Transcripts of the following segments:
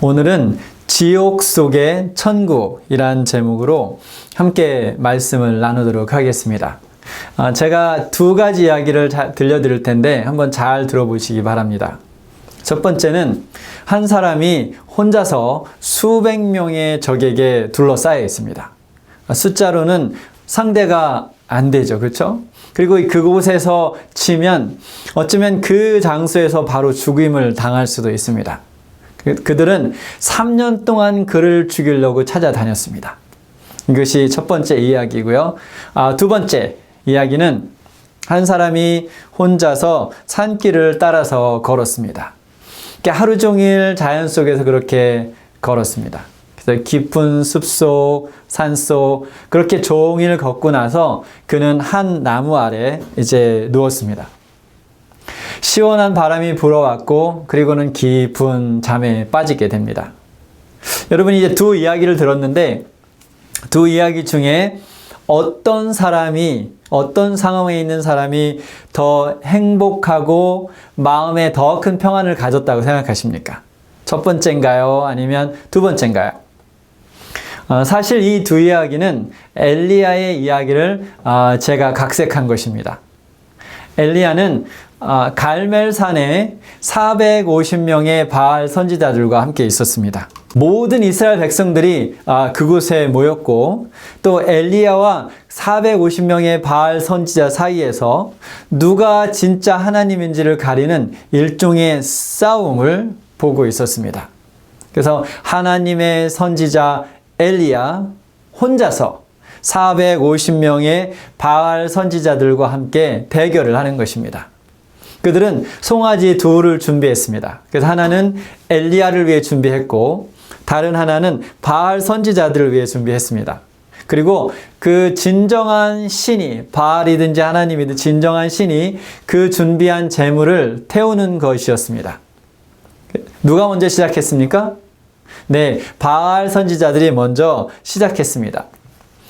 오늘은 지옥 속의 천국이란 제목으로 함께 말씀을 나누도록 하겠습니다. 제가 두 가지 이야기를 들려드릴 텐데 한번 잘 들어보시기 바랍니다. 첫 번째는 한 사람이 혼자서 수백 명의 적에게 둘러싸여 있습니다. 숫자로는 상대가 안 되죠. 그렇죠? 그리고 그곳에서 치면 어쩌면 그 장소에서 바로 죽임을 당할 수도 있습니다. 그들은 3년 동안 그를 죽이려고 찾아다녔습니다. 이것이 첫 번째 이야기고요. 두 번째 이야기는 한 사람이 혼자서 산길을 따라서 걸었습니다. 하루 종일 자연 속에서 그렇게 걸었습니다. 그래서 깊은 숲속, 산속 그렇게 종일 걷고 나서 그는 한 나무 아래 이제 누웠습니다. 시원한 바람이 불어왔고 그리고는 깊은 잠에 빠지게 됩니다. 여러분이 이제 두 이야기를 들었는데 두 이야기 중에 어떤 사람이 어떤 상황에 있는 사람이 더 행복하고 마음에 더 큰 평안을 가졌다고 생각하십니까? 첫 번째인가요? 아니면 두 번째인가요? 사실 이 두 이야기는 엘리야의 이야기를 제가 각색한 것입니다. 엘리야는 갈멜산에 450명의 바알 선지자들과 함께 있었습니다. 모든 이스라엘 백성들이 그곳에 모였고 또 엘리야와 450명의 바알 선지자 사이에서 누가 진짜 하나님인지를 가리는 일종의 싸움을 보고 있었습니다. 그래서 하나님의 선지자 엘리야 혼자서 450명의 바알 선지자들과 함께 대결을 하는 것입니다. 그들은 송아지 둘을 준비했습니다. 그래서 하나는 엘리야를 위해 준비했고 다른 하나는 바알 선지자들을 위해 준비했습니다. 그리고 그 진정한 신이 바알이든지 하나님이든 진정한 신이 그 준비한 제물을 태우는 것이었습니다. 누가 먼저 시작했습니까? 네, 바알 선지자들이 먼저 시작했습니다.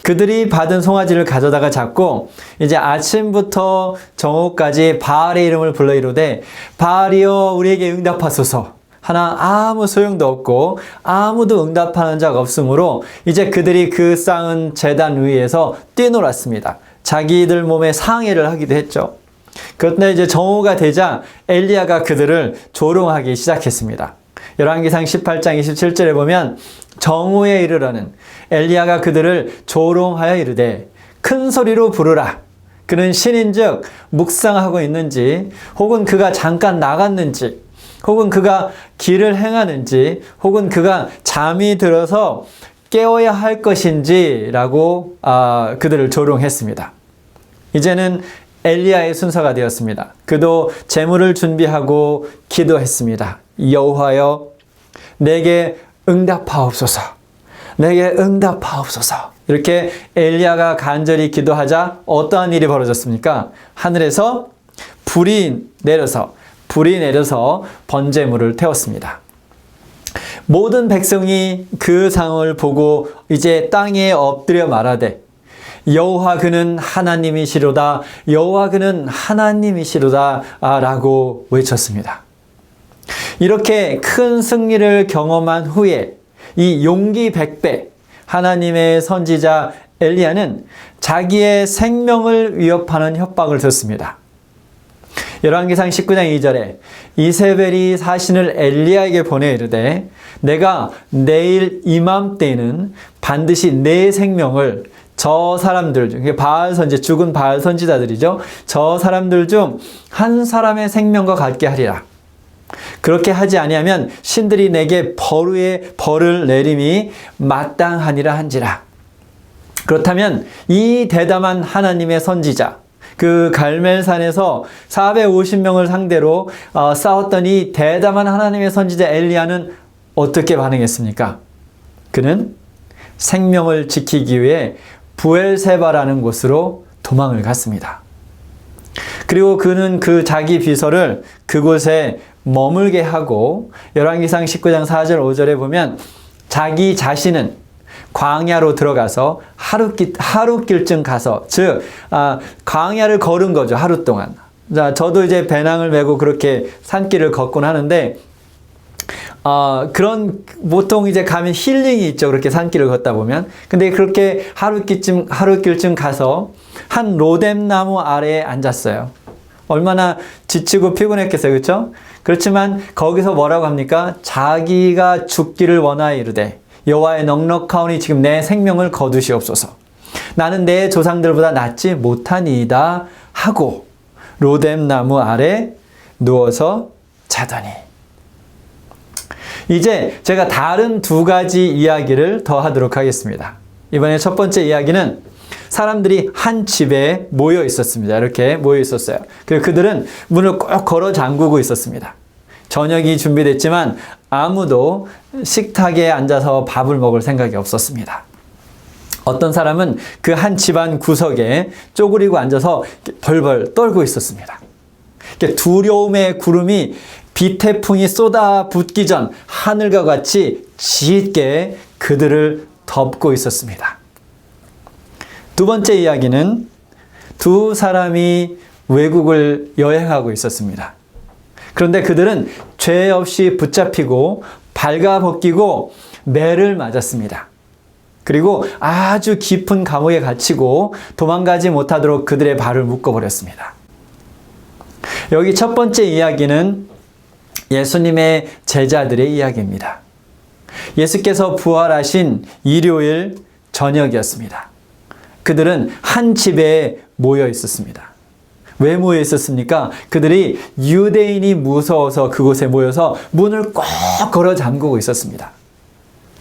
그들이 받은 송아지를 가져다가 잡고 이제 아침부터 정오까지 바알의 이름을 불러 이르되 바알이여 우리에게 응답하소서 하나 아무 소용도 없고 아무도 응답하는 자가 없으므로 이제 그들이 그 쌓은 제단 위에서 뛰놀았습니다. 자기들 몸에 상해를 하기도 했죠. 그런데 이제 정오가 되자 엘리야가 그들을 조롱하기 시작했습니다. 열왕기상 18장 27절에 보면 정오에 이르러는 엘리야가 그들을 조롱하여 이르되 큰 소리로 부르라. 그는 신인즉 묵상하고 있는지 혹은 그가 잠깐 나갔는지 혹은 그가 길을 행하는지 혹은 그가 잠이 들어서 깨워야 할 것인지 라고 그들을 조롱했습니다. 이제는 엘리야의 순서가 되었습니다. 그도 제물을 준비하고 기도했습니다. 여호와여 내게 응답하옵소서. 내게 응답하옵소서. 이렇게 엘리야가 간절히 기도하자 어떠한 일이 벌어졌습니까? 하늘에서 불이 내려서 번제물을 태웠습니다. 모든 백성이 그 상을 보고 이제 땅에 엎드려 말하되 여호와 그는 하나님이시로다. 여호와 그는 하나님이시로다 라고 외쳤습니다. 이렇게 큰 승리를 경험한 후에 이 용기 100배 하나님의 선지자 엘리야는 자기의 생명을 위협하는 협박을 듣습니다. 열왕기상 19장 2절에 이세벨이 사신을 엘리야에게 보내 이르되 내가 내일 이맘때에는 반드시 내 생명을 저 사람들 중 바알 선지 죽은 바알 선지자들이죠. 저 사람들 중 한 사람의 생명과 같게 하리라. 그렇게 하지 아니하면 신들이 내게 벌을 내림이 마땅하니라 한지라. 그렇다면 이 대담한 하나님의 선지자 그 갈멜산에서 450명을 상대로 싸웠던 이 대담한 하나님의 선지자 엘리야는 어떻게 반응했습니까? 그는 생명을 지키기 위해 부엘세바라는 곳으로 도망을 갔습니다. 그리고 그는 그 자기 비서를 그곳에 머물게 하고 열왕기상 19장 4절 5절에 보면 자기 자신은 광야로 들어가서 하루길쯤 가서 즉 광야를 걸은 거죠. 하루 동안. 자, 저도 이제 배낭을 메고 그렇게 산길을 걷곤 하는데 그런, 보통 이제 가면 힐링이 있죠. 그렇게 산길을 걷다 보면. 근데 그렇게 하루길쯤 가서 한 로뎀나무 아래에 앉았어요. 얼마나 지치고 피곤했겠어요. 그렇죠? 그렇지만 거기서 뭐라고 합니까? 자기가 죽기를 원하여 이르되 여호와의 넉넉하오니 지금 내 생명을 거두시옵소서. 나는 내 조상들보다 낫지 못하니이다 하고 로뎀나무 아래 누워서 자더니. 이제 제가 다른 두 가지 이야기를 더 하도록 하겠습니다. 이번에 첫 번째 이야기는 사람들이 한 집에 모여 있었습니다. 이렇게 모여 있었어요. 그리고 그들은 문을 꼭 걸어 잠그고 있었습니다. 저녁이 준비됐지만 아무도 식탁에 앉아서 밥을 먹을 생각이 없었습니다. 어떤 사람은 그 한 집안 구석에 쪼그리고 앉아서 벌벌 떨고 있었습니다. 두려움의 구름이 비태풍이 쏟아붓기 전 하늘과 같이 짙게 그들을 덮고 있었습니다. 두 번째 이야기는 두 사람이 외국을 여행하고 있었습니다. 그런데 그들은 죄 없이 붙잡히고 발가벗기고 매를 맞았습니다. 그리고 아주 깊은 감옥에 갇히고 도망가지 못하도록 그들의 발을 묶어버렸습니다. 여기 첫 번째 이야기는 예수님의 제자들의 이야기입니다. 예수께서 부활하신 일요일 저녁이었습니다. 그들은 한 집에 모여 있었습니다. 왜 모여 있었습니까? 그들이 유대인이 무서워서 그곳에 모여서 문을 꼭 걸어 잠그고 있었습니다.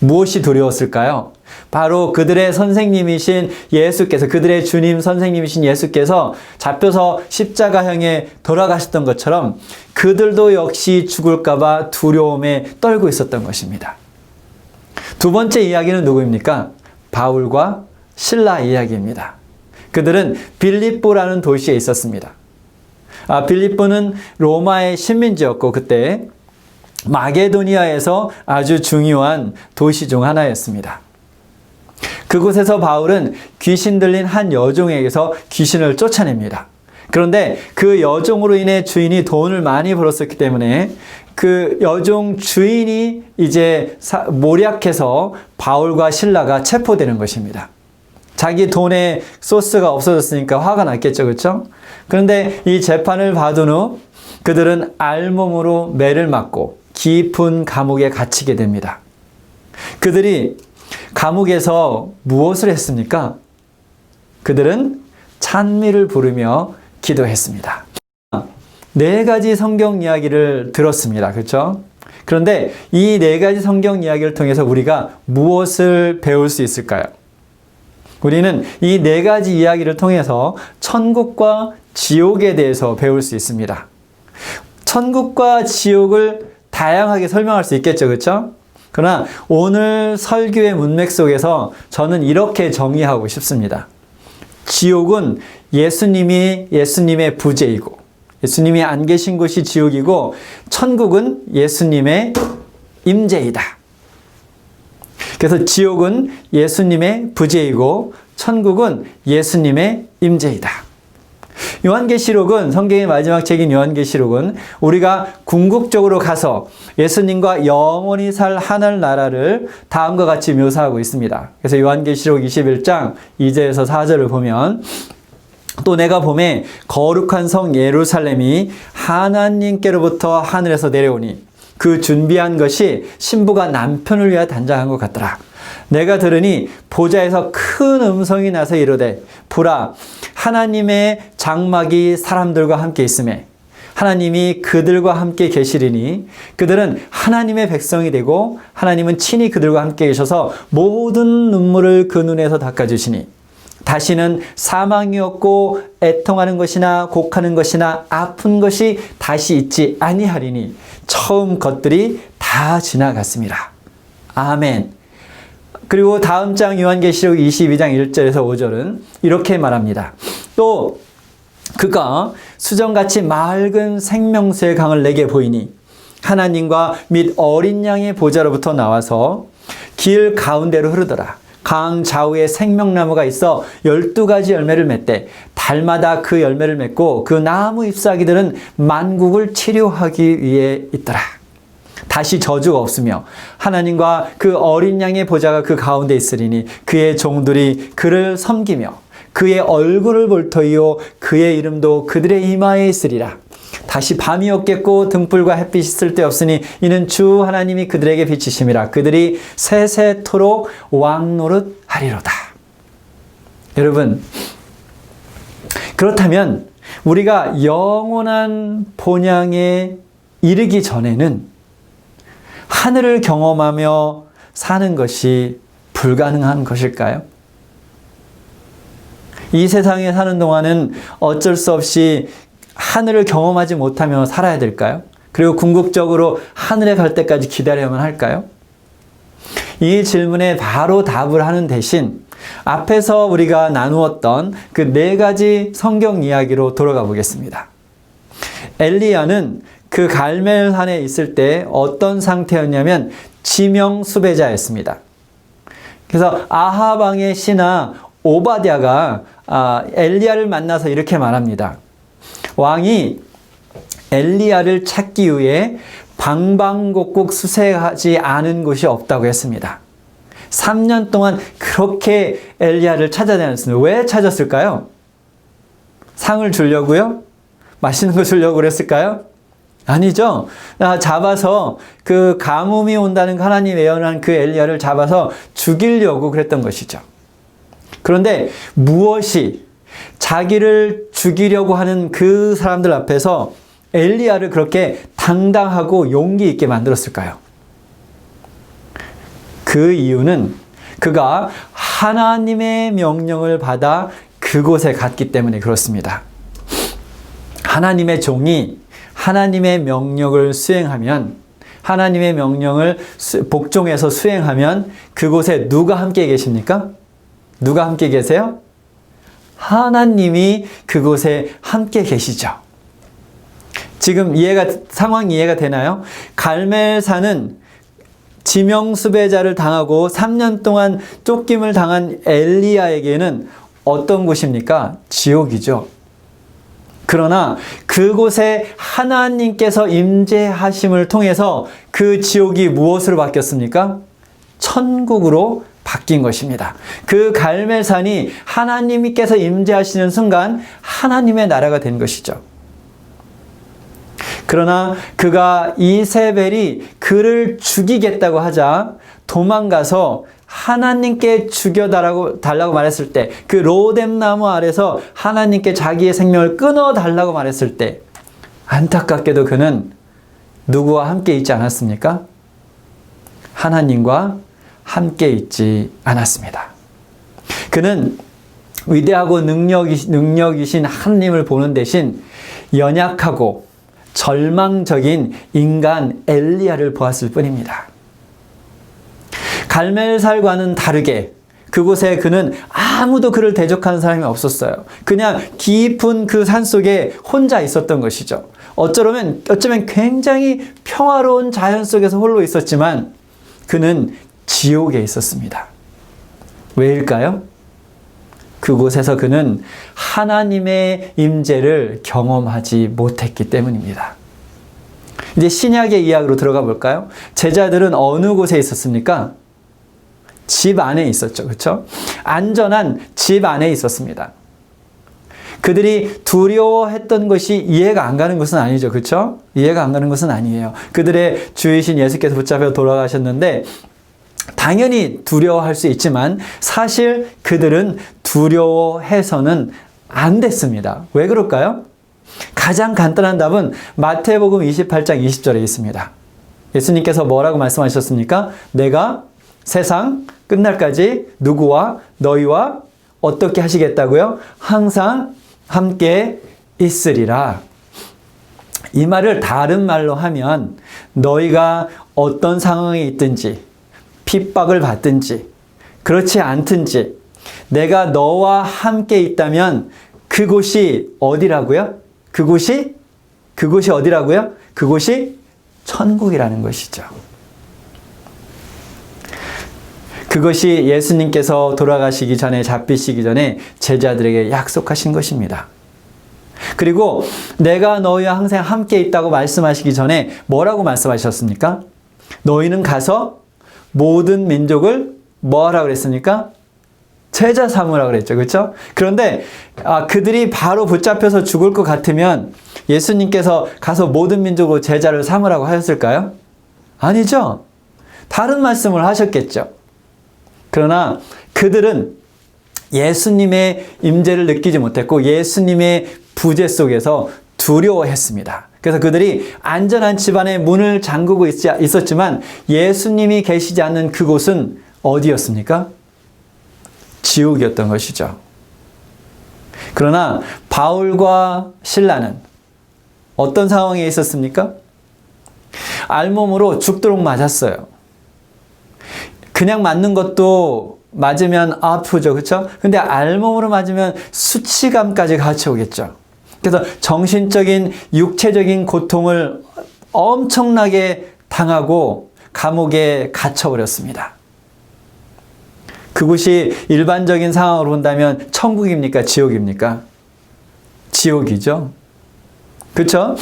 무엇이 두려웠을까요? 바로 그들의 선생님이신 예수께서, 그들의 주님 선생님이신 예수께서 잡혀서 십자가형에 돌아가셨던 것처럼 그들도 역시 죽을까봐 두려움에 떨고 있었던 것입니다. 두 번째 이야기는 누구입니까? 바울과 실라 이야기입니다. 그들은 빌립보라는 도시에 있었습니다. 빌립보는 로마의 식민지였고 그때 마게도니아에서 아주 중요한 도시 중 하나였습니다. 그곳에서 바울은 귀신 들린 한 여종에게서 귀신을 쫓아냅니다. 그런데 그 여종으로 인해 주인이 돈을 많이 벌었었기 때문에 그 여종 주인이 이제 모략해서 바울과 실라가 체포되는 것입니다. 자기 돈에 소스가 없어졌으니까 화가 났겠죠. 그렇죠? 그런데 이 재판을 받은 후 그들은 알몸으로 매를 맞고 깊은 감옥에 갇히게 됩니다. 그들이 감옥에서 무엇을 했습니까? 그들은 찬미를 부르며 기도했습니다. 네 가지 성경 이야기를 들었습니다. 그렇죠? 그런데 이 네 가지 성경 이야기를 통해서 우리가 무엇을 배울 수 있을까요? 우리는 이 네 가지 이야기를 통해서 천국과 지옥에 대해서 배울 수 있습니다. 천국과 지옥을 다양하게 설명할 수 있겠죠. 그렇죠? 그러나 오늘 설교의 문맥 속에서 저는 이렇게 정의하고 싶습니다. 지옥은 예수님의 부재이고 예수님이 안 계신 곳이 지옥이고 천국은 예수님의 임재이다. 그래서 지옥은 예수님의 부재이고 천국은 예수님의 임재이다. 요한계시록은, 성경의 마지막 책인 요한계시록은 우리가 궁극적으로 가서 예수님과 영원히 살 하늘나라를 다음과 같이 묘사하고 있습니다. 그래서 요한계시록 21장 2절에서 4절을 보면 또 내가 보매 거룩한 성 예루살렘이 하나님께로부터 하늘에서 내려오니 그 준비한 것이 신부가 남편을 위하여 단장한 것 같더라. 내가 들으니 보좌에서 큰 음성이 나서 이르되 보라 하나님의 장막이 사람들과 함께 있으매 하나님이 그들과 함께 계시리니 그들은 하나님의 백성이 되고 하나님은 친히 그들과 함께 계셔서 모든 눈물을 그 눈에서 닦아주시니 다시는 사망이 없고 애통하는 것이나 곡하는 것이나 아픈 것이 다시 있지 아니하리니 처음 것들이 다 지나갔습니다. 아멘. 그리고 다음 장 요한계시록 22장 1절에서 5절은 이렇게 말합니다. 또 그가 수정같이 맑은 생명수의 강을 내게 보이니 하나님과 및 어린 양의 보좌로부터 나와서 길 가운데로 흐르더라. 강 좌우에 생명나무가 있어 12가지 열매를 맺되 달마다 그 열매를 맺고 그 나무 잎사귀들은 만국을 치료하기 위해 있더라. 다시 저주가 없으며 하나님과 그 어린 양의 보좌가 그 가운데 있으리니 그의 종들이 그를 섬기며 그의 얼굴을 볼 터이요 그의 이름도 그들의 이마에 있으리라. 다시 밤이 없겠고 등불과 햇빛이 쓸데없으니 이는 주 하나님이 그들에게 비치심이라. 그들이 세세토록 왕노릇 하리로다. 여러분, 그렇다면 우리가 영원한 본향에 이르기 전에는 하늘을 경험하며 사는 것이 불가능한 것일까요? 이 세상에 사는 동안은 어쩔 수 없이 하늘을 경험하지 못하며 살아야 될까요? 그리고 궁극적으로 하늘에 갈 때까지 기다려야만 할까요? 이 질문에 바로 답을 하는 대신 앞에서 우리가 나누었던 그 4가지 성경 이야기로 돌아가 보겠습니다. 엘리야는 그 갈멜산에 있을 때 어떤 상태였냐면 지명 수배자였습니다. 그래서 아합 왕의 신하 오바댜가 엘리야를 만나서 이렇게 말합니다. 왕이 엘리야를 찾기 위해 방방곡곡 수색하지 않은 곳이 없다고 했습니다. 3년 동안 그렇게 엘리야를 찾아다녔습니다. 왜 찾았을까요? 상을 주려고요? 맛있는 거 주려고 그랬을까요? 아니죠. 잡아서 그 가뭄이 온다는 하나님 예언한 그 엘리야를 잡아서 죽이려고 그랬던 것이죠. 그런데 무엇이 자기를 죽이려고 하는 그 사람들 앞에서 엘리야를 그렇게 당당하고 용기 있게 만들었을까요? 그 이유는 그가 하나님의 명령을 받아 그곳에 갔기 때문에 그렇습니다. 하나님의 종이 하나님의 명령을 수행하면, 하나님의 명령을 복종해서 수행하면 그곳에 누가 함께 계십니까? 누가 함께 계세요? 하나님이 그곳에 함께 계시죠. 지금 상황 이해가 되나요? 갈멜산은 지명수배자를 당하고 3년 동안 쫓김을 당한 엘리야에게는 어떤 곳입니까? 지옥이죠. 그러나 그곳에 하나님께서 임재하심을 통해서 그 지옥이 무엇으로 바뀌었습니까? 천국으로 바뀐 것입니다. 그 갈멜산이 하나님께서 임재하시는 순간 하나님의 나라가 된 것이죠. 그러나 그가 이세벨이 그를 죽이겠다고 하자 도망가서 하나님께 죽여달라고 말했을 때, 그 로뎀나무 아래서 하나님께 자기의 생명을 끊어달라고 말했을 때 안타깝게도 그는 누구와 함께 있지 않았습니까? 하나님과 함께 있지 않았습니다. 그는 위대하고 능력이신 하나님을 보는 대신 연약하고 절망적인 인간 엘리야를 보았을 뿐입니다. 갈멜산과는 다르게 그곳에 그는 아무도 그를 대적하는 사람이 없었어요. 그냥 깊은 그 산속에 혼자 있었던 것이죠. 어쩌면 굉장히 평화로운 자연 속에서 홀로 있었지만 그는 지옥에 있었습니다. 왜일까요? 그곳에서 그는 하나님의 임재를 경험하지 못했기 때문입니다. 이제 신약의 이야기로 들어가 볼까요? 제자들은 어느 곳에 있었습니까? 집 안에 있었죠. 그렇죠? 안전한 집 안에 있었습니다. 그들이 두려워했던 것이 이해가 안 가는 것은 아니죠. 그렇죠? 이해가 안 가는 것은 아니에요. 그들의 주이신 예수께서 붙잡혀 돌아가셨는데 당연히 두려워할 수 있지만 사실 그들은 두려워해서는 안 됐습니다. 왜 그럴까요? 가장 간단한 답은 마태복음 28장 20절에 있습니다. 예수님께서 뭐라고 말씀하셨습니까? 내가 세상 끝날까지 누구와 너희와 어떻게 하시겠다고요? 항상 함께 있으리라. 이 말을 다른 말로 하면 너희가 어떤 상황에 있든지 핍박을 받든지 그렇지 않든지 내가 너와 함께 있다면 그곳이 어디라고요? 그곳이 어디라고요? 그곳이 천국이라는 것이죠. 그것이 예수님께서 돌아가시기 전에, 잡히시기 전에 제자들에게 약속하신 것입니다. 그리고 내가 너희와 항상 함께 있다고 말씀하시기 전에 뭐라고 말씀하셨습니까? 너희는 가서 모든 민족을 뭐 하라 그랬습니까? 제자 삼으라 그랬죠. 그렇죠? 그런데 그들이 바로 붙잡혀서 죽을 것 같으면 예수님께서 가서 모든 민족으로 제자를 삼으라고 하셨을까요? 아니죠. 다른 말씀을 하셨겠죠. 그러나 그들은 예수님의 임재를 느끼지 못했고 예수님의 부재 속에서 두려워했습니다. 그래서 그들이 안전한 집안에 문을 잠그고 있었지만 예수님이 계시지 않는 그곳은 어디였습니까? 지옥이었던 것이죠. 그러나 바울과 실라는 어떤 상황에 있었습니까? 알몸으로 죽도록 맞았어요. 그냥 맞는 것도 맞으면 아프죠. 그렇죠? 근데 알몸으로 맞으면 수치감까지 같이 오겠죠. 그래서 정신적인, 육체적인 고통을 엄청나게 당하고 감옥에 갇혀버렸습니다. 그곳이 일반적인 상황으로 본다면 천국입니까? 지옥입니까? 지옥이죠. 그렇죠?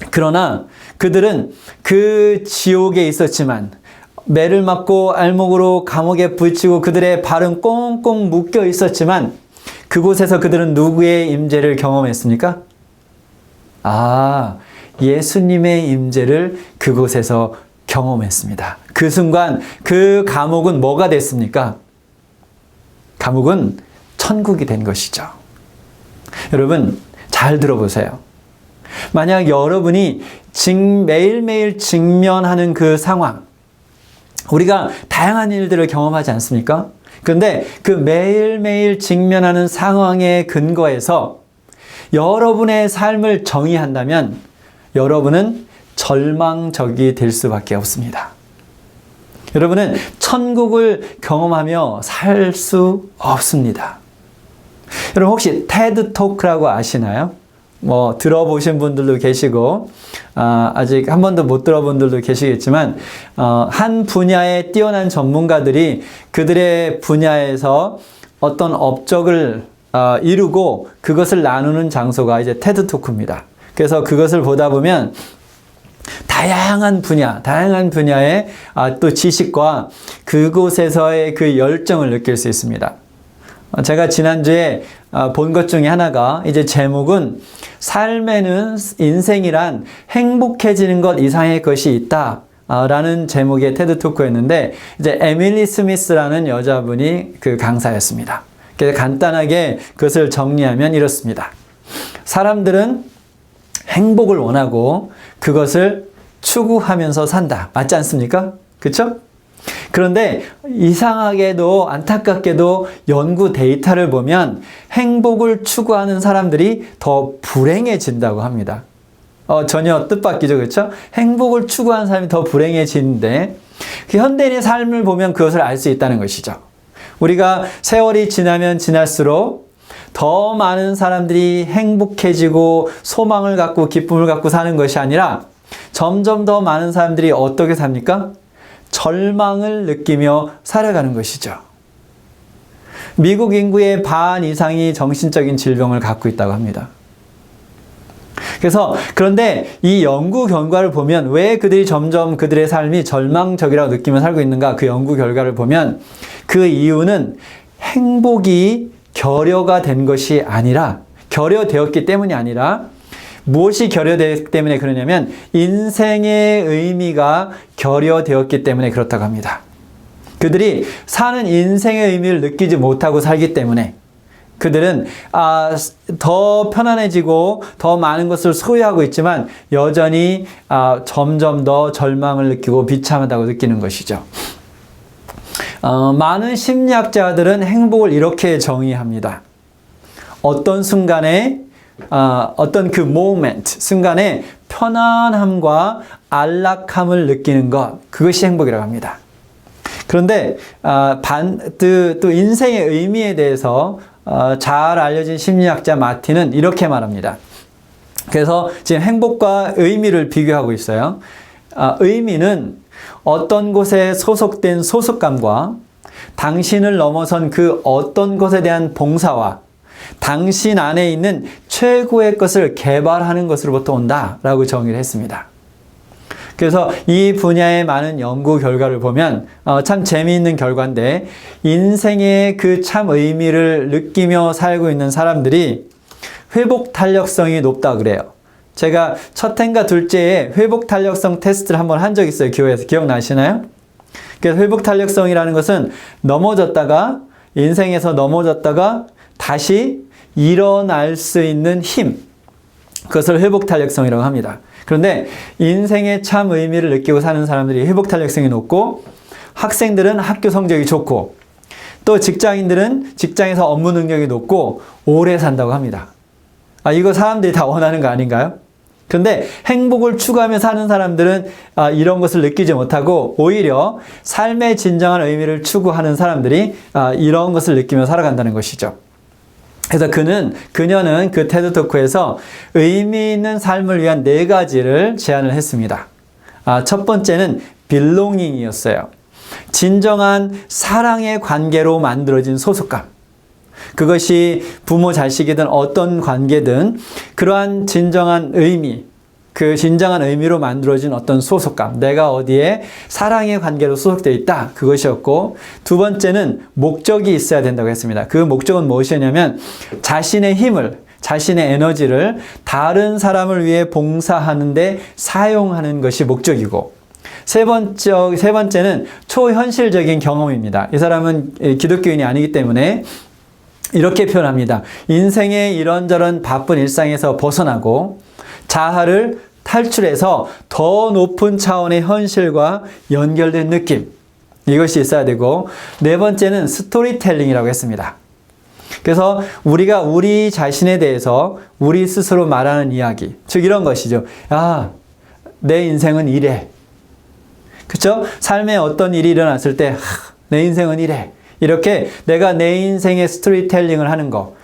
그러나 그들은 그 지옥에 있었지만 매를 맞고 알목으로 감옥에 붙이고 그들의 발은 꽁꽁 묶여 있었지만 그곳에서 그들은 누구의 임재를 경험했습니까? 예수님의 임재를 그곳에서 경험했습니다. 그 순간 그 감옥은 뭐가 됐습니까? 감옥은 천국이 된 것이죠. 여러분 잘 들어보세요. 만약 여러분이 매일매일 직면하는 그 상황, 우리가 다양한 일들을 경험하지 않습니까? 그런데 그 매일매일 직면하는 상황의 근거에서 여러분의 삶을 정의한다면 여러분은 절망적이 될 수밖에 없습니다. 여러분은 천국을 경험하며 살 수 없습니다. 여러분 혹시 테드 토크라고 아시나요? 들어보신 분들도 계시고 아직 한 번도 못 들어본 분들도 계시겠지만 한 분야에 뛰어난 전문가들이 그들의 분야에서 어떤 업적을 이루고 그것을 나누는 장소가 이제 테드 토크입니다. 그래서 그것을 보다 보면 다양한 분야의 또 지식과 그곳에서의 그 열정을 느낄 수 있습니다. 제가 지난주에 본 것 중에 하나가 이제 제목은 삶에는 인생이란 행복해지는 것 이상의 것이 있다 라는 제목의 테드 토크였는데 이제 에밀리 스미스라는 여자분이 그 강사였습니다. 그래서 간단하게 그것을 정리하면 이렇습니다. 사람들은 행복을 원하고 그것을 추구하면서 산다. 맞지 않습니까? 그렇죠? 그런데 이상하게도 안타깝게도 연구 데이터를 보면 행복을 추구하는 사람들이 더 불행해진다고 합니다. 전혀 뜻밖이죠. 그렇죠? 행복을 추구하는 사람이 더 불행해지는데 그 현대인의 삶을 보면 그것을 알 수 있다는 것이죠. 우리가 세월이 지나면 지날수록 더 많은 사람들이 행복해지고 소망을 갖고 기쁨을 갖고 사는 것이 아니라 점점 더 많은 사람들이 어떻게 삽니까? 절망을 느끼며 살아가는 것이죠. 미국 인구의 반 이상이 정신적인 질병을 갖고 있다고 합니다. 그런데 이 연구 결과를 보면 왜 그들이 점점 그들의 삶이 절망적이라고 느끼며 살고 있는가? 그 연구 결과를 보면 그 이유는 행복이 결여가 된 것이 아니라, 결여되었기 때문이 아니라 무엇이 결여되기 때문에 그러냐면 인생의 의미가 결여되었기 때문에 그렇다고 합니다. 그들이 사는 인생의 의미를 느끼지 못하고 살기 때문에 그들은 더 편안해지고 더 많은 것을 소유하고 있지만 여전히 점점 더 절망을 느끼고 비참하다고 느끼는 것이죠. 많은 심리학자들은 행복을 이렇게 정의합니다. 어떤 순간에 어떤 그 모멘트, 순간에 편안함과 안락함을 느끼는 것, 그것이 행복이라고 합니다. 그런데 또 인생의 의미에 대해서 잘 알려진 심리학자 마틴은 이렇게 말합니다. 그래서 지금 행복과 의미를 비교하고 있어요. 의미는 어떤 곳에 소속된 소속감과 당신을 넘어선 그 어떤 것에 대한 봉사와 당신 안에 있는 최고의 것을 개발하는 것으로부터 온다라고 정의를 했습니다. 그래서 이 분야의 많은 연구 결과를 보면 참 재미있는 결과인데, 인생의 그 참 의미를 느끼며 살고 있는 사람들이 회복 탄력성이 높다 그래요. 제가 첫 해인가 둘째에 회복 탄력성 테스트를 한번 한 적 있어요. 교회에서. 기억나시나요? 그래서 회복 탄력성이라는 것은 넘어졌다가, 인생에서 넘어졌다가 다시 일어날 수 있는 힘, 그것을 회복 탄력성이라고 합니다. 그런데 인생의 참 의미를 느끼고 사는 사람들이 회복 탄력성이 높고, 학생들은 학교 성적이 좋고, 또 직장인들은 직장에서 업무 능력이 높고 오래 산다고 합니다. 이거 사람들이 다 원하는 거 아닌가요? 그런데 행복을 추구하며 사는 사람들은 이런 것을 느끼지 못하고, 오히려 삶의 진정한 의미를 추구하는 사람들이 이런 것을 느끼며 살아간다는 것이죠. 그래서 그녀는 그 테드토크에서 의미 있는 삶을 위한 4가지를 제안을 했습니다. 첫 번째는 belonging이었어요. 진정한 사랑의 관계로 만들어진 소속감. 그것이 부모 자식이든 어떤 관계든 그러한 진정한 의미, 그 진정한 의미로 만들어진 어떤 소속감, 내가 어디에 사랑의 관계로 소속되어 있다, 그것이었고, 두 번째는 목적이 있어야 된다고 했습니다. 그 목적은 무엇이냐면 자신의 힘을, 자신의 에너지를 다른 사람을 위해 봉사하는 데 사용하는 것이 목적이고, 세 번째는 초현실적인 경험입니다. 이 사람은 기독교인이 아니기 때문에 이렇게 표현합니다. 인생의 이런저런 바쁜 일상에서 벗어나고 자아를 탈출해서 더 높은 차원의 현실과 연결된 느낌, 이것이 있어야 되고, 네 번째는 스토리텔링이라고 했습니다. 그래서 우리가 우리 자신에 대해서 우리 스스로 말하는 이야기, 즉 이런 것이죠. 내 인생은 이래. 그렇죠? 삶에 어떤 일이 일어났을 때 내 인생은 이래. 이렇게 내가 내 인생의 스토리텔링을 하는 거.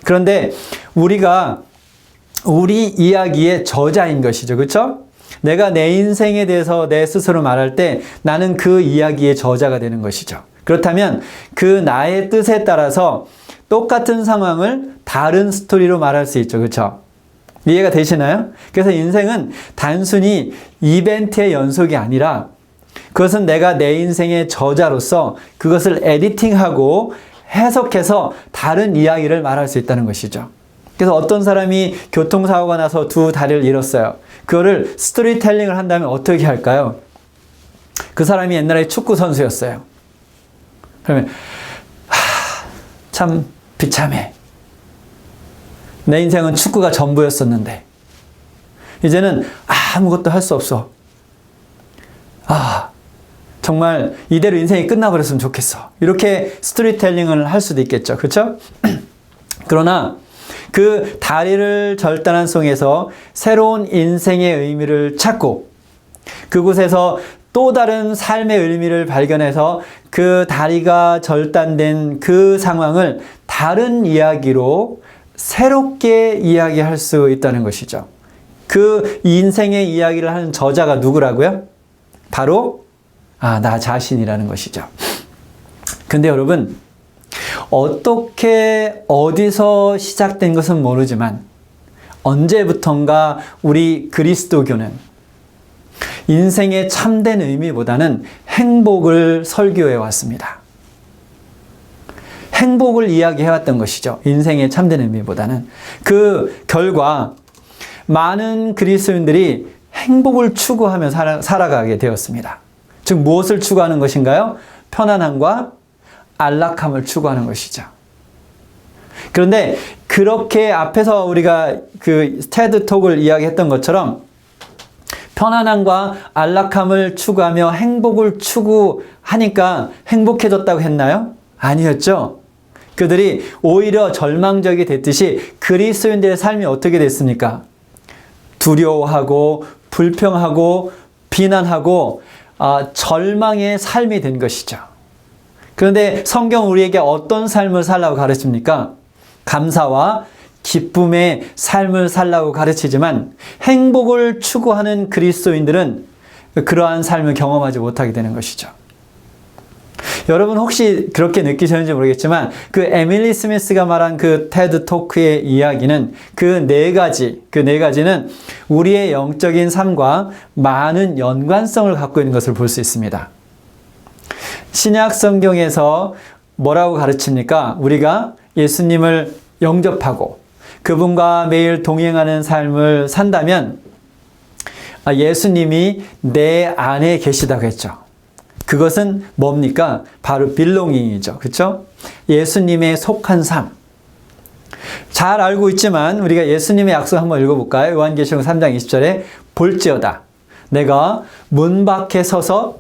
그런데 우리가 우리 이야기의 저자인 것이죠. 그렇죠? 내가 내 인생에 대해서 내 스스로 말할 때 나는 그 이야기의 저자가 되는 것이죠. 그렇다면 그 나의 뜻에 따라서 똑같은 상황을 다른 스토리로 말할 수 있죠. 그렇죠? 이해가 되시나요? 그래서 인생은 단순히 이벤트의 연속이 아니라, 그것은 내가 내 인생의 저자로서 그것을 에디팅하고 해석해서 다른 이야기를 말할 수 있다는 것이죠. 그래서 어떤 사람이 교통사고가 나서 두 다리를 잃었어요. 그거를 스토리텔링을 한다면 어떻게 할까요? 그 사람이 옛날에 축구 선수였어요. 그러면 참 비참해. 내 인생은 축구가 전부였었는데 이제는 아무것도 할 수 없어. 정말 이대로 인생이 끝나버렸으면 좋겠어. 이렇게 스토리텔링을 할 수도 있겠죠. 그렇죠? 그러나 그 다리를 절단한 속에서 새로운 인생의 의미를 찾고, 그곳에서 또 다른 삶의 의미를 발견해서 그 다리가 절단된 그 상황을 다른 이야기로 새롭게 이야기할 수 있다는 것이죠. 그 인생의 이야기를 하는 저자가 누구라고요? 바로 나 자신이라는 것이죠. 근데 여러분, 어떻게 어디서 시작된 것은 모르지만 언제부턴가 우리 그리스도교는 인생의 참된 의미보다는 행복을 설교해 왔습니다. 행복을 이야기해 왔던 것이죠. 인생의 참된 의미보다는. 그 결과 많은 그리스도인들이 행복을 추구하며 살아가게 되었습니다. 즉 무엇을 추구하는 것인가요? 편안함과 안락함을 추구하는 것이죠. 그런데 그렇게 앞에서 우리가 그 테드 톡을 이야기했던 것처럼 편안함과 안락함을 추구하며 행복을 추구하니까 행복해졌다고 했나요? 아니었죠. 그들이 오히려 절망적이 됐듯이 그리스도인들의 삶이 어떻게 됐습니까? 두려워하고 불평하고 비난하고 절망의 삶이 된 것이죠. 그런데 성경 우리에게 어떤 삶을 살라고 가르칩니까? 감사와 기쁨의 삶을 살라고 가르치지만 행복을 추구하는 그리스도인들은 그러한 삶을 경험하지 못하게 되는 것이죠. 여러분 혹시 그렇게 느끼셨는지 모르겠지만 그 에밀리 스미스가 말한 그 테드 토크의 이야기는 그 네 가지는 우리의 영적인 삶과 많은 연관성을 갖고 있는 것을 볼 수 있습니다. 신약 성경에서 뭐라고 가르칩니까? 우리가 예수님을 영접하고 그분과 매일 동행하는 삶을 산다면 예수님이 내 안에 계시다고 했죠. 그것은 뭡니까? 바로 belonging이죠. 그렇죠? 예수님의 속한 삶. 잘 알고 있지만 우리가 예수님의 약속 한번 읽어볼까요? 요한계시록 3장 20절에 볼지어다 내가 문 밖에 서서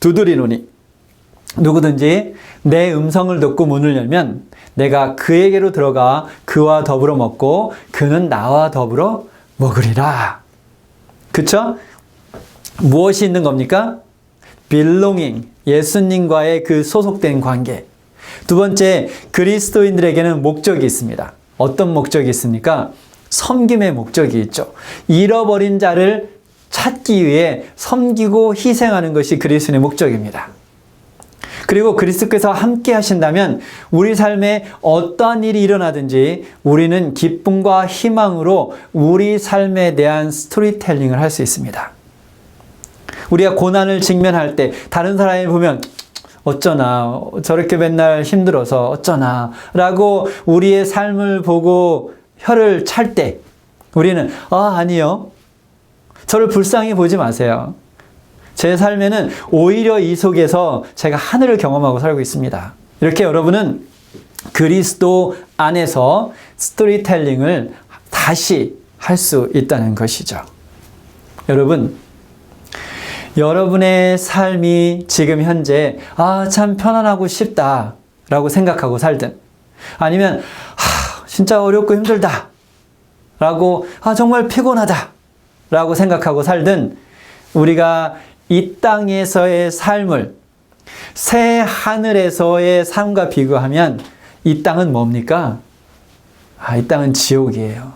두드리노니 누구든지 내 음성을 듣고 문을 열면 내가 그에게로 들어가 그와 더불어 먹고 그는 나와 더불어 먹으리라. 그쵸? 무엇이 있는 겁니까? belonging, 예수님과의 그 소속된 관계. 두 번째, 그리스도인들에게는 목적이 있습니다. 어떤 목적이 있습니까? 섬김의 목적이 있죠. 잃어버린 자를 찾기 위해 섬기고 희생하는 것이 그리스도인의 목적입니다. 그리고 그리스도께서 함께 하신다면 우리 삶에 어떠한 일이 일어나든지 우리는 기쁨과 희망으로 우리 삶에 대한 스토리텔링을 할 수 있습니다. 우리가 고난을 직면할 때 다른 사람이 보면 어쩌나 저렇게 맨날 힘들어서 어쩌나 라고 우리의 삶을 보고 혀를 찰 때 우리는 아니요. 저를 불쌍히 보지 마세요. 제 삶에는 오히려 이 속에서 제가 하늘을 경험하고 살고 있습니다. 이렇게 여러분은 그리스도 안에서 스토리텔링을 다시 할 수 있다는 것이죠. 여러분, 여러분의 삶이 지금 현재 참 편안하고 쉽다 라고 생각하고 살든 아니면 진짜 어렵고 힘들다 라고 정말 피곤하다 라고 생각하고 살든 우리가 이 땅에서의 삶을 새 하늘에서의 삶과 비교하면 이 땅은 뭡니까? 이 땅은 지옥이에요.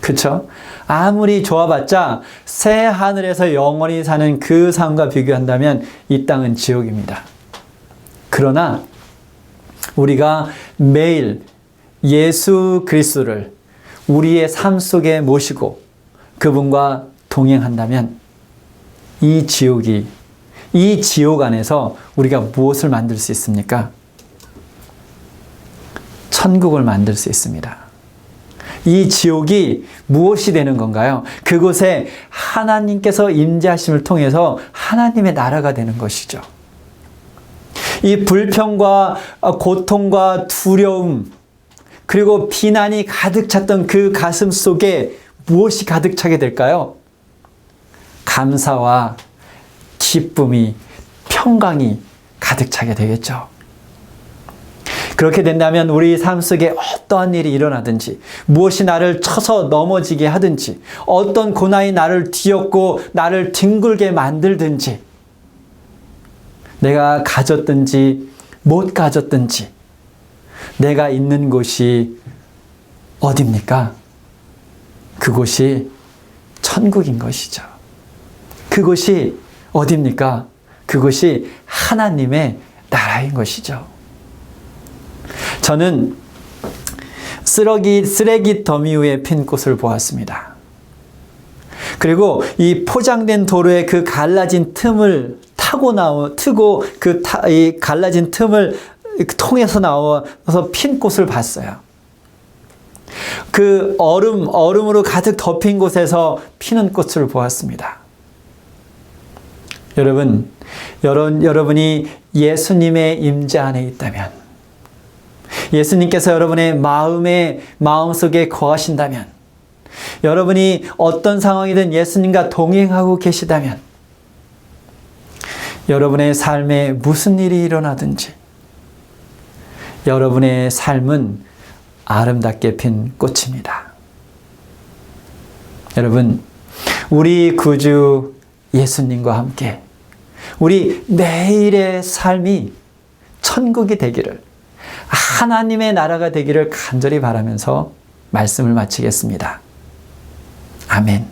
그쵸? 아무리 좋아봤자 새 하늘에서 영원히 사는 그 삶과 비교한다면 이 땅은 지옥입니다. 그러나 우리가 매일 예수 그리스도를 우리의 삶 속에 모시고 그분과 동행한다면 이 지옥 안에서 우리가 무엇을 만들 수 있습니까? 천국을 만들 수 있습니다. 이 지옥이 무엇이 되는 건가요? 그곳에 하나님께서 임재하심을 통해서 하나님의 나라가 되는 것이죠. 이 불평과 고통과 두려움 그리고 비난이 가득 찼던 그 가슴 속에 무엇이 가득 차게 될까요? 감사와 기쁨이 평강이 가득 차게 되겠죠. 그렇게 된다면 우리 삶 속에 어떠한 일이 일어나든지 무엇이 나를 쳐서 넘어지게 하든지 어떤 고난이 나를 뒤엎고 나를 뒹굴게 만들든지 내가 가졌든지 못 가졌든지 내가 있는 곳이 어디입니까? 그곳이 천국인 것이죠. 그곳이 어디입니까? 그곳이 하나님의 나라인 것이죠. 저는 쓰레기 더미 위에 핀 꽃을 보았습니다. 그리고 이 포장된 도로의 그 갈라진 틈을 트고 이 갈라진 틈을 통해서 나와서 핀 꽃을 봤어요. 그 얼음으로 가득 덮인 곳에서 피는 꽃을 보았습니다. 여러분이 예수님의 임재 안에 있다면, 예수님께서 여러분의 마음속에 거하신다면, 여러분이 어떤 상황이든 예수님과 동행하고 계시다면, 여러분의 삶에 무슨 일이 일어나든지, 여러분의 삶은 아름답게 핀 꽃입니다. 여러분, 우리 구주 예수님과 함께 우리 매일의 삶이 천국이 되기를, 하나님의 나라가 되기를 간절히 바라면서 말씀을 마치겠습니다. 아멘.